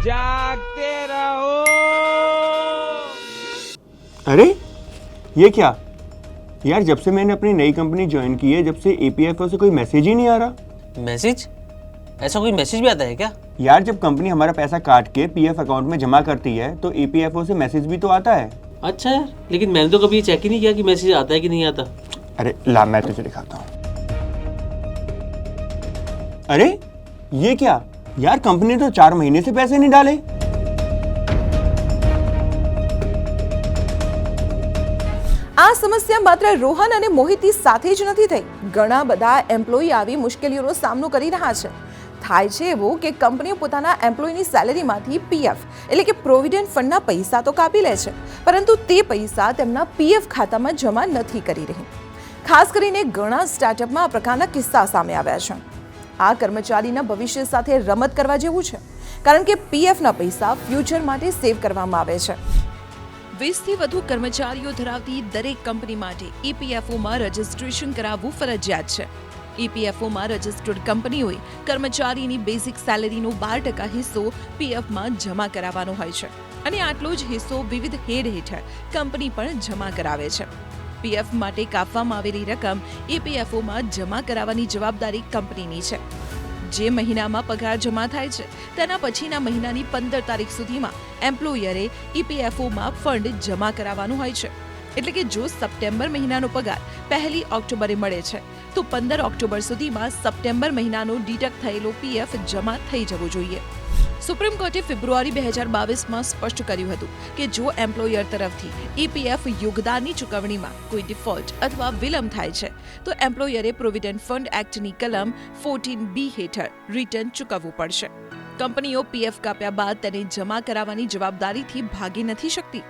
जागते रहो। अरे ये क्या यार, जब से मैंने अपनी नई कंपनी ज्वाइन की है, जब से ईपीएफओ से कोई मैसेज ही नहीं आ रहा। मैसेज? ऐसा कोई मैसेज भी आता है क्या? यार जब कंपनी हमारा पैसा काट के पीएफ अकाउंट में जमा करती है तो ईपीएफओ से मैसेज भी तो आता है। अच्छा यार, लेकिन मैंने तो कभी चेक ही नहीं किया कि मैसेज आता है कि नहीं आता। अरे ला मैं तुझे दिखाता हूँ। अरे ये क्या यार, कंपनी ने तो 4 महीने से पैसे नहीं डाले। આ સમસ્યા માત્ર રોહન અને મોહિતી સાથે જ નથી થઈ, ઘણા બધા એમ્પ્લોયી આવી મુશ્કેલીઓનો સામનો કરી રહ્યા છે. થાય છે એવું કે કંપનીઓ પોતાના એમ્પ્લોયીની સેલેરીમાંથી પીએફ એટલે કે પ્રોવિડન્ટ ફંડના પૈસા તો કાપી લે છે, પરંતુ તે પૈસા તેમના પીએફ ખાતામાં જમા નથી કરી રહી. ખાસ કરીને ઘણા સ્ટાર્ટઅપમાં આ પ્રકારના કિસ્સા સામે આવ્યા છે. આ કર્મચારીના ભવિષ્ય સાથે રમત કરવા જેવું છે, કારણ કે પીએફના પૈસા ફ્યુચર માટે સેવ કરવામાં આવે છે. 20થી વધુ કર્મચારીઓ ધરાવતી દરેક કંપની માટે ઈપીએફઓમાં રજિસ્ટ્રેશન કરાવવું ફરજિયાત છે. ઈપીએફઓમાં રજિસ્ટર્ડ કંપનીઓએ કર્મચારીની બેઝિક સેલેરીનો 12% હિસ્સો પીએફમાં જમા કરાવવાનો હોય છે, અને આટલો જ હિસ્સો વિવિધ હેડ હેઠળ કંપની પણ જમા કરાવે છે. પીએફ માટે કાપવામાં આવેલી રકમ ઈપીએફઓમાં જમા કરાવવાની જવાબદારી કંપનીની છે. જે મહિનામાં પગાર જમા થાય છે તેના પછીના મહિનાની 15 તારીખ સુધીમાં એમ્પ્લોયરે ઈપીએફઓમાં ફંડ જમા કરાવવાનું હોય છે. એટલે કે જો સપ્ટેમ્બર મહિનાનો પગાર 1 ઓક્ટોબરે મળે છે તો 15 ઓક્ટોબર સુધીમાં સપ્ટેમ્બર મહિનાનો ડિડક્ટ થયેલો પીએફ જમા થઈ જવો જોઈએ. સુપ્રીમ કોર્ટે ફેબ્રુઆરી 2022માં સ્પષ્ટ કર્યું હતું કે જો એમ્પ્લોયર તરફથી ઈપીએફ યોગદાનની ચૂકવણીમાં કોઈ ડિફોલ્ટ અથવા વિલંબ થાય છે તો એમ્પ્લોયરે પ્રોવિડન્ટ ફંડ એક્ટની કલમ 14B હેઠળ રિટર્ન ચૂકવવું પડશે. કંપનીઓ પીએફ કાપ્યા બાદ તેને જમા કરાવવાની જવાબદારીથી ભાગી નથી શકતી.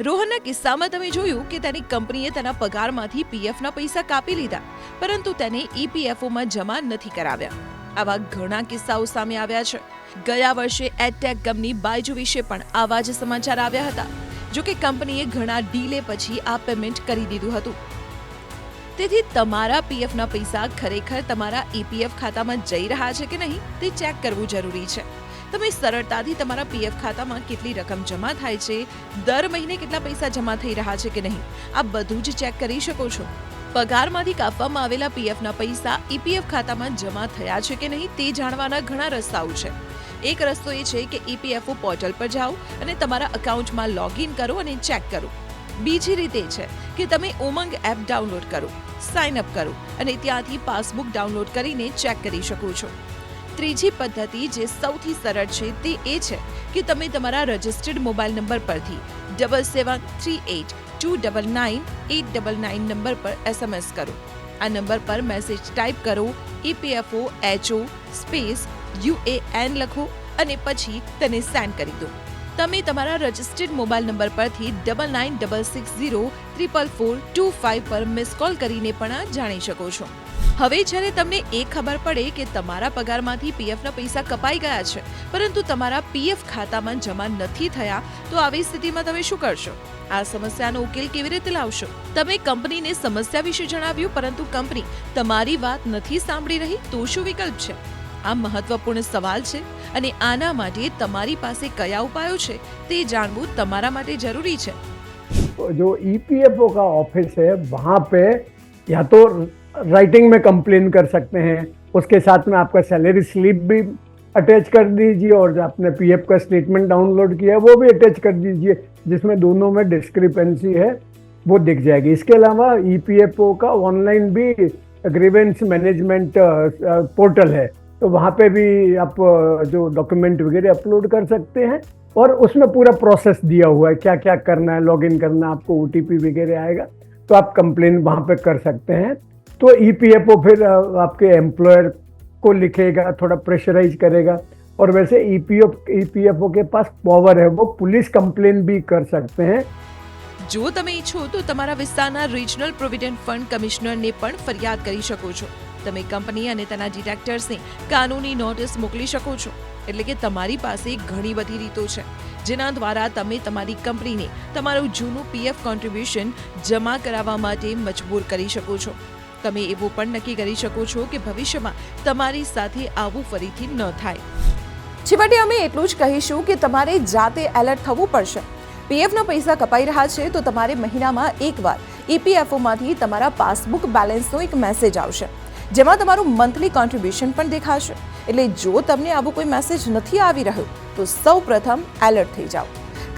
રોહનના કિસ્સામાં તમે જોયું કે તેની કંપનીએ તેના પગારમાંથી પીએફના પૈસા કાપી લીધા, પરંતુ તેને ઈપીએફઓમાં જમા નથી કરાવ્યા. આવા ઘણા કિસ્સાઓ સામે આવ્યા છે. ગયા વર્ષે એડટેક કંપની બાયજુ વિશે પણ આવા જ સમાચાર આવ્યા હતા. જો કે કંપનીએ ઘણા ડીલે પછી આ પેમેન્ટ કરી દીધું હતું. તેથી તમારા પીએફના પૈસા ખરેખર તમારા ઈપીએફ ખાતામાં જઈ રહ્યા છે કે નહીં તે ચેક કરવું જરૂરી છે. તમે સરળતાથી તમારા પીએફ ખાતામાં કેટલી રકમ જમા થાય છે, દર મહિને કેટલા પૈસા જમા થઈ રહ્યા છે કે નહીં, આ બધું જ ચેક કરી શકો છો. પગારમાંથી કાપવામાં આવેલા પીએફના પૈસા ઈપીએફ ખાતામાં જમા થયા છે કે નહીં તે જાણવાના ઘણા રસ્તાઓ છે. એક રસ્તો એ છે કે ઈપીએફઓ પોર્ટલ પર જાઓ અને તમારા અકાઉન્ટમાં લોગિન કરો અને ચેક કરો. બીજી રીત એ છે કે તમે ઉમંગ એપ ડાઉનલોડ કરો, સાઇન અપ કરો અને ત્યાંથી પાસબુક ડાઉનલોડ કરીને ચેક કરી શકો છો. ત્રીજી પદ્ધતિ જે સૌથી સરળ છે તે એ છે કે તમે તમારા રજિસ્ટર્ડ મોબાઈલ નંબર પરથી 7738299899 નંબર પર એસએમએસ કરો. આ નંબર પર મેસેજ ટાઈપ કરો, ઈપીએફઓ HO સ્પેસ UAN લખો અને પછી તેને સેન્ડ કરી દો. તમે તમારા રજિસ્ટર્ડ મોબાઈલ નંબર પરથી 9966044425 પર મિસ કોલ કરીને પણ આ જાણી શકો છો. હવે જ્યારે તમને એ ખબર પડે કે તમારા પગારમાંથી પીએફના પૈસા કપાઈ ગયા છે પરંતુ તમારા પીએફ ખાતામાં જમા નથી થયા, તો આવી સ્થિતિમાં તમે શું કરશો? આ સમસ્યાનો ઉકેલ કેવી રીતે લાવશો? તમે કંપનીને સમસ્યા વિશે જણાવ્યું પરંતુ કંપની તમારી વાત નથી સાંભળી રહી, તો શું વિકલ્પ છે? આ મહત્વપૂર્ણ સવાલ છે અને આના માટે તમારી પાસે કયા ઉપાયો છે તે જાણવું તમારા માટે જરૂરી છે. जो ईपीएफओ का ऑफिस है वहाँ पे या तो राइटिंग में कंप्लेन कर सकते हैं, उसके साथ में आपका सैलरी स्लिप भी अटैच कर दीजिए और जो आपने पीएफ का स्टेटमेंट डाउनलोड किया है वो भी अटैच कर दीजिए, जिसमें दोनों में डिस्क्रिपेंसी है वो दिख जाएगी. इसके अलावा ईपीएफओ का ऑनलाइन भी ग्रीवेंस मैनेजमेंट पोर्टल है, तो वहाँ पे भी आप जो डॉक्यूमेंट वगैरह अपलोड कर सकते हैं और उसमें पूरा प्रोसेस दिया हुआ है, क्या क्या करना है, लॉगिन करना, आपको ओटीपी वगैरह आएगा तो आप कंप्लेन वहाँ पे कर सकते हैं. तो ईपीएफओ फिर आपके एम्प्लॉयर को लिखेगा, थोड़ा प्रेशराइज करेगा और वैसे ईपीएफओ के पास पावर है, वो पुलिस कंप्लेन भी कर सकते हैं. જો તમે ઈચ્છો તો તમારા વિસ્તારના રિજનલ પ્રોવિડન્ટ ફંડ કમિશનરને પણ ફરિયાદ કરી શકો છો. તમે કંપની અને તેના ડિરેક્ટર્સને કાનૂની નોટિસ મોકલી શકો છો. એટલે કે તમારી પાસે ઘણી બધી રીતો છે જેના દ્વારા તમે તમારી કંપનીને તમારું જૂનું પીએફ કોન્ટ્રીબ્યુશન જમા કરાવવા માટે મજબૂર કરી શકો છો. તમે એવું પણ નક્કી કરી શકો છો કે ભવિષ્યમાં તમારી સાથે આવું ફરીથી ન થાય. છેવટે અમે એટલું જ કહીશું કે તમારે જાતે એલર્ટ થવું પડશે. પીએફના પૈસા કપાઈ રહ્યા છે તો તમારે મહિનામાં એકવાર ઈપીએફઓમાંથી તમારા પાસબુક બેલેન્સનો એક મેસેજ આવશે, જેમાં તમારું મંથલી કોન્ટ્રીબ્યુશન પણ દેખાશે. એટલે જો તમને આવો કોઈ મેસેજ નથી આવી રહ્યો તો સૌ પ્રથમ એલર્ટ થઈ જાઓ,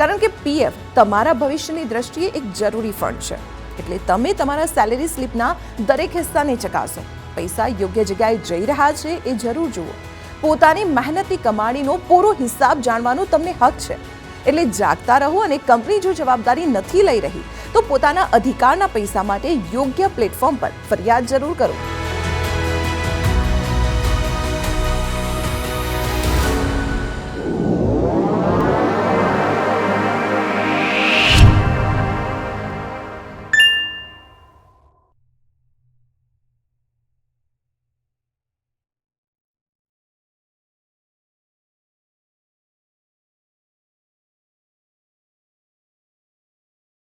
કારણ કે પીએફ તમારા ભવિષ્યની દ્રષ્ટિએ એક જરૂરી ફંડ છે. એટલે તમે તમારા સેલેરી સ્લીપના દરેક હિસ્સાને ચકાસો. પૈસા યોગ્ય જગ્યાએ જઈ રહ્યા છે એ જરૂર જુઓ. પોતાની મહેનતની કમાણીનો પૂરો હિસાબ જાણવાનો તમને હક છે. એટલે જાગતા રહો અને કંપની જો જવાબદારી નથી લઈ રહી તો પોતાના અધિકારના પૈસા માટે યોગ્ય પ્લેટફોર્મ પર ફરિયાદ જરૂર કરો.